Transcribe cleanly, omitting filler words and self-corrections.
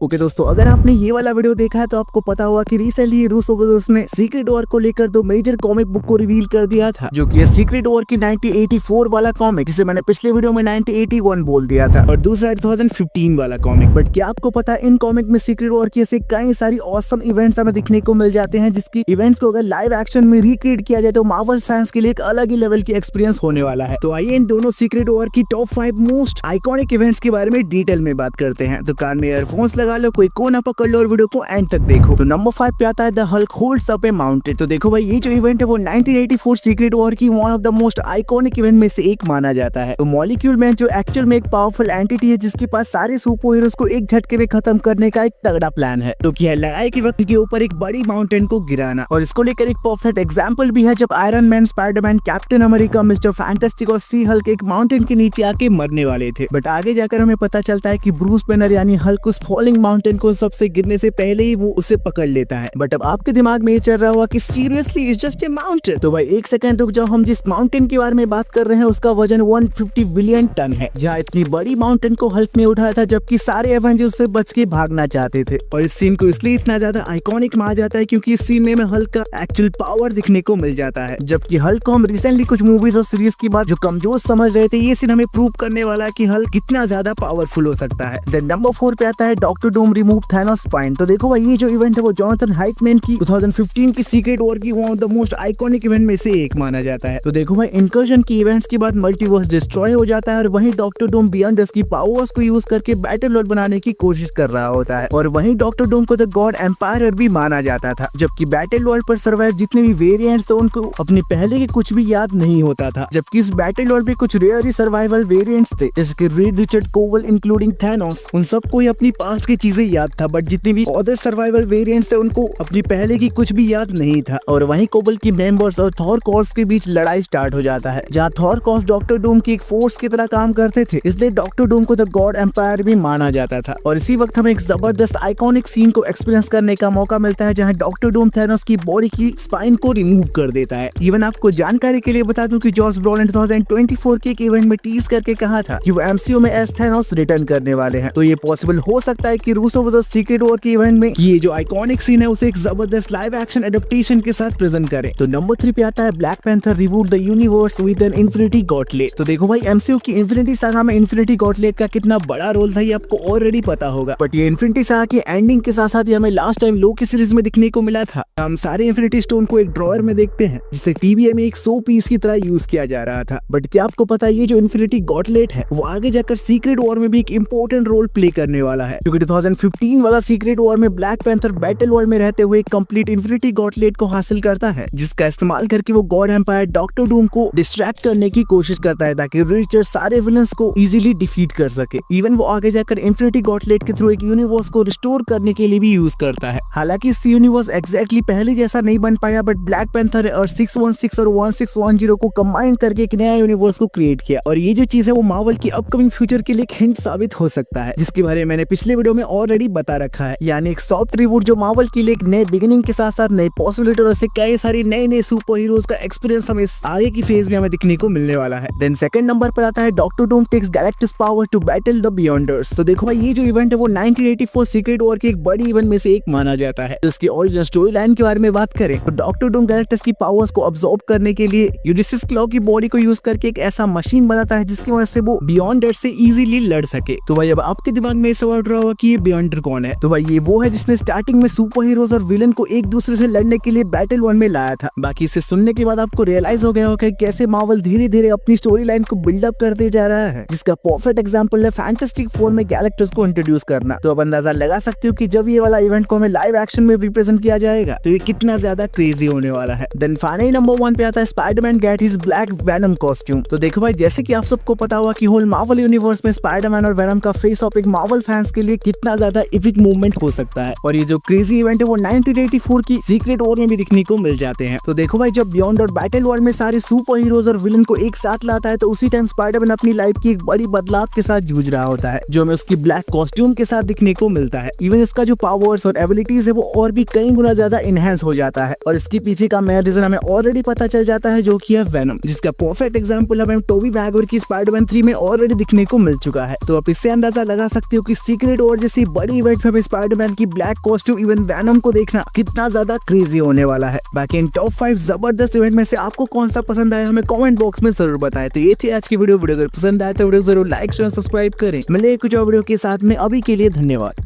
Okay दोस्तों, अगर आपने ये वाला वीडियो देखा है तो आपको पता होगा कि रिसेंटली रूसो ब्रदर्स ने सीक्रेट वॉर को लेकर दो मेजर कॉमिक बुक को रिवील कर दिया था, जो कि सीक्रेट वॉर की 1984 वाला कॉमिक, जिसे मैंने पिछले वीडियो में 1981 बोल दिया था, और दूसरा 2015 वाला कॉमिक। बट क्या आपको पता है इन कॉमिक में सीक्रेट वॉर की ऐसे कई सारी ऑसम इवेंट्स हमें दिखने को मिल जाते हैं, जिसकी इवेंट्स को अगर लाइव एक्शन में रिक्रिएट किया जाए तो मार्वल फैंस के लिए एक अलग ही लेवल की एक्सपीरियंस होने वाला है। तो आइए इन दोनों सीक्रेट वॉर की टॉप 5 मोस्ट आइकॉनिक इवेंट्स के बारे में डिटेल में बात करते हैं। तो कान में ईयरफोन्स लगा लो, कोई कोना पकड़ लो और वीडियो को एंड तक देखो। तो नंबर 5 पे आता है the Hulk holds up A mountain. तो देखो भाई, ये जो इवेंट है वो 1984 सीक्रेट वॉर की one of the most iconic event में से एक माना जाता है। तो मॉलिक्यूल मैन जो एक्चुअल में एक पावरफुल एंटिटी है, जिसके पास सारे सुपर हीरोज को एक झटके में खत्म करने का एक तगड़ा प्लान है। तो क्या है, लड़ाई के वक्त के ऊपर एक बड़ी माउंटेन को गिराना। और इसको लेकर एक परफेक्ट एग्जाम्पल भी है, जब iron man, Spiderman, captain America, mister fantastic और सी हल्क एक माउंटेन के नीचे आके मरने वाले थे। बट आगे जाकर हमें पता चलता है कि ब्रूस बैनर यानी हल्क उस फॉलिंग माउंटेन को सबसे गिरने से पहले ही वो उसे पकड़ लेता है। बट अब आपके दिमाग में ये चल रहा होगा कि seriously it's just a mountain. तो भाई एक सेकंड रुक जाओ, हम जिस माउंटेन के बारे में बात कर रहे हैं उसका वजन 150 बिलियन टन है। जहाँ इतनी बड़ी माउंटेन को हल्क ने उठाया था, जबकि सारे एवेंजर्स उससे बच के भागना चाहते थे। और इस सीन को इसलिए इतना ज्यादा आइकॉनिक माना जाता है क्योंकि इस सीन में हमें हल्क का एक्चुअल पावर दिखने को मिल जाता है। जबकि हल्क को हम रिसेंटली कुछ मूवीज और सीरीज की बात जो कमजोर समझ रहे थे, ये सीन हमें प्रूव करने वाला है कि हल्क कितना ज्यादा पावरफुल हो सकता है। देन नंबर 4 पे आता है Doctor Doom remove Thanos spine. तो देखो भाई, ये जो इवेंट है वो जॉनथन हाइटमैन की 2015 की सीक्रेट वॉर की one of the most iconic event में से एक माना जाता है। तो देखो भाई, इनकर्जन की इवेंट्स के बाद मल्टीवर्स डिस्ट्रॉय हो जाता है और वहीं डॉक्टर डूम बियॉन्डर्स की पावर्स को यूज करके बैटल लॉर्ड बनाने की कोशिश कर रहा होता है। और वहीं डॉक्टर डूम को द गॉड एम्पायर भी माना जाता था। जबकि बैटल लॉर्ड पर सर्वाइव जितने भी वेरिएंट्स थे उनको अपने पहले के कुछ भी याद नहीं होता था। जबकि इस बैटल लॉर्ड में कुछ रेयर सर्वाइवल वेरिएंट्स थे, जैसे कि रीड रिचर्ड कोवल इंक्लूडिंग थैनोस। उन सबको ही अपनी पास्ट की चीजें याद था, बट जितने भी अदर सर्वाइवल वेरिएंट्स थे उनको अपनी पहले की कुछ भी याद नहीं था। और वहीं कोबल की मेंबर्स और थॉर कॉर्प्स के बीच लड़ाई स्टार्ट हो जाता है, जहां थॉर कॉर्प्स डॉक्टर डूम की एक फोर्स की तरह काम करते थे, इसलिए डॉक्टर डूम को द गॉड एम्पायर भी माना जाता था। और इसी वक्त हमें एक जबरदस्त आइकॉनिक सीन को एक्सपीरियंस करने का मौका मिलता है, जहां डॉक्टर डूम थैनोस की बॉडी की स्पाइन को रिमूव कर देता है। इवन आपको जानकारी के लिए बता दूं कि जॉस ब्रॉलन 2024 के एक इवेंट में टीज करके कहा था कि वो एमसीयू में एस थैनोस रिटर्न करने वाले हैं। तो ये पॉसिबल हो सकता है कि रूसो ब्रदर्स सीक्रेट वॉर के इवेंट में ये जो आइकॉनिक सीन है उसे एक जबरदस्त लाइव एक्शन एडेप्टेशन के साथ प्रेजेंट करें। तो नंबर 3 पे आता है Black Panther reboot the universe with an infinity gauntlet. तो देखो भाई, एमसीयू की इन्फिनिटी सागा में इन्फिनिटी गॉटलेट का कितना बड़ा रोल था ये आपको ऑलरेडी पता होगा। बट ये इन्फिनिटी सागा की एंडिंग के साथ साथ हमें लास्ट टाइम लोकी सीरीज में दिखने को मिला था। हम सारे इन्फिनिटी स्टोन को एक ड्रॉयर में देखते हैं, जिसे टीवीए में एक 100 पीस की तरह यूज किया जा रहा था। बट क्या आपको पता है, ये जो इन्फिनिटी गॉटलेट है वो आगे जाकर सीक्रेट वॉर में भी एक इंपॉर्टेंट रोल प्ले करने वाला है, क्योंकि 2015 वाला सीक्रेट वॉर में ब्लैक पैंथर बैटल वर्ल्ड में रहते हुए कंप्लीट इन्फिनिटी गॉटलेट को हासिल करता है, जिसका इस्तेमाल करके वो गॉड एम्पायर डॉक्टर डूम को डिस्ट्रैक्ट करने की कोशिश करता है, ताकि रिचर्ड सारे विलन्स को इजीली डिफीट कर सके। इवन वो आगे जाकर इन्फिनिटी गॉटलेट के थ्रू एक यूनिवर्स को रिस्टोर करने के लिए भी यूज करता है। हालांकि इस यूनिवर्स एग्जैक्टली पहले जैसा नहीं बन पाया, बट ब्लैक पैंथर और 616 और 1610 को कंबाइन करके एक नया यूनिवर्स को क्रिएट किया। और ये जो चीज है वो मार्वल की अपकमिंग फ्यूचर के लिए एक हिंट साबित हो सकता है, जिसके बारे में मैंने पिछले वीडियो में ऑलरेडी बता रखा है। यानी एक सॉफ्ट रिबूट जो मार्वल के लिए एक नए बिगिनिंग के साथ साथ नए पॉसिबिलिटी और ऐसे कई सारी नए सुपर हीरोज का एक्सपीरियंस हमें आगे की फेज में हमें दिखने को मिलने वाला है। देन सेकंड नंबर पर आता है Doctor Doom takes Galactus power to battle the Beyonders. तो देखो भाई, ये जो इवेंट है वो 1984 सीक्रेट वॉर की एक बड़ी इवेंट में से एक माना जाता है। तो इसकी ओरिजिनल स्टोरी लाइन के बारे में बात करें तो डॉक्टर डूम गैलेक्टिस की पावर्स को अब्सॉर्ब करने के लिए यूनिसिस क्लॉ की बॉडी को यूज करके एक ऐसा मशीन बनाता है जिसकी वजह से वो बियॉन्डर्स से इजीली लड़ सके। तो भाई अब आपके दिमाग में सवाल उठ रहा होगा कि ये बियॉन्डर कौन है। तो भाई ये वो है जिसने स्टार्टिंग में सुपर हीरोज और विलन को एक दूसरे से लड़ने के लिए बैटल वन में लाया था। बाकी इसे सुनने के बाद आपको रियलाइज हो गया होगा कैसे मार्वल धीरे धीरे अपनी स्टोरी लाइन को बिल्डअप करते जा रहा है, जिसका परफेक्ट एग्जांपल है फैंटास्टिक फोर में गैलेक्टस को इंट्रोड्यूस करना। तो अब अंदाजा लगा सकते हो कि जब ये वाला इवेंट को हमें लाइव एक्शन में रिप्रेजेंट किया जाएगा तो ये कितना ज्यादा क्रेजी होने वाला है। देन फाइनली नंबर 1 पे आता है Spiderman get his black venom costume. तो देखो भाई, जैसे कि आप सबको पता होगा कि होल मार्वल यूनिवर्स में स्पाइडरमैन और वेनम का फेस ऑफ एक मार्वल फैंस के लिए कितना ज्यादा एपिक मूवमेंट हो सकता है। और ये जो क्रेजी इवेंट है वो 1984 की सीक्रेट वॉर में भी दिखने को मिल जाते हैं। तो देखो भाई, जब बियॉन्ड और बैटल वर्ल्ड में सारे सुपर हीरोज और विलन को एक साथ लाता है तो उसी टाइम स्पाइडरमैन अपनी लाइफ की एक बड़ी बदलाव के साथ जूझ रहा होता है, जो हमें उसकी ब्लैक कॉस्ट्यूम के साथ दिखने को मिलता है। इवन इसका जो पावर्स और एबिलिटीज है वो और भी कई गुना ज्यादा इनहेंस हो जाता है। और इसके पीछे का मेन रीजन हमें ऑलरेडी पता चल जाता है, जो कि है वेनम, जिसका परफेक्ट एग्जांपल हमें टोबी मैगवायर की स्पाइडरमैन 3 में ऑलरेडी दिखने को मिल चुका है। तो आप इससे अंदाजा लगा सकते हो कि सीक्रेट वॉर जैसी बड़ी इवेंट में स्पाइडरमैन की ब्लैक कॉस्ट्यूम इवन वैनम को देखना कितना ज्यादा क्रेजी होने वाला है। बाकी इन टॉप 5 जबरदस्त इवेंट में से आपको कौन सा पसंद आया हमें कमेंट बॉक्स में जरूर बताएं। तो ये थी आज की वीडियो अगर पसंद आया तो वीडियो जरूर लाइक शेयर सब्सक्राइब करें। मिले कुछ और वीडियो के साथ में, अभी के लिए धन्यवाद।